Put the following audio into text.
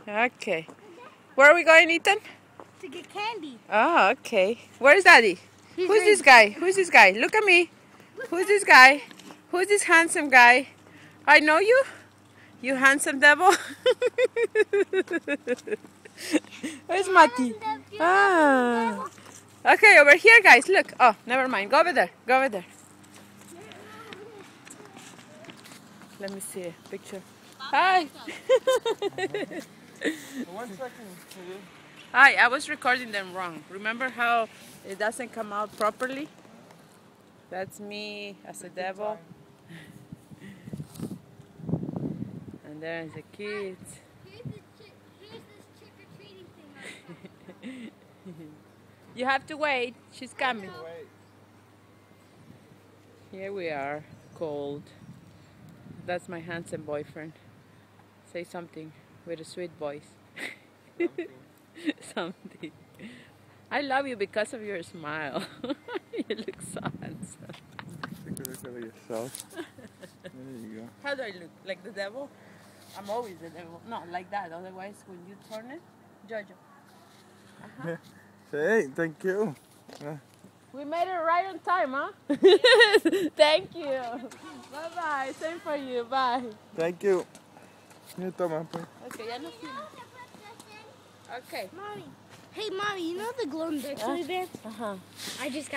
Okay. Where are we going, Ethan? To get candy. Oh, okay. Where's Daddy? Who's this guy? Who's this guy? Look at me. Who's this guy? Who's this handsome guy? I know you? You handsome devil? Where's Mati? Ah. Okay, over here, guys. Look. Oh, never mind. Go over there. Go over there. Let me see a picture. Hi. 1 second. Hi, I was recording them wrong. Remember how it doesn't come out properly? That's me as a devil. And there's the kids. Here's this trick-or-treating thing. You have to wait. She's coming. Wait. Here we are, cold. That's my handsome boyfriend. Say something with a sweet voice. Something. I love you because of your smile. You look so handsome. Take a look at yourself. There you go. How do I look? Like the devil? I'm always the devil. No, like that. Otherwise, when you turn it, Jojo. Hey, thank you. We made it right on time, huh? Thank you. Bye-bye. Same for you. Bye. Thank you. Here, toma, pues. Okay, ya nos fuimos. Okay. Mommy. Hey, Mommy, you know the glow in the Bixby band? Uh-huh. I just got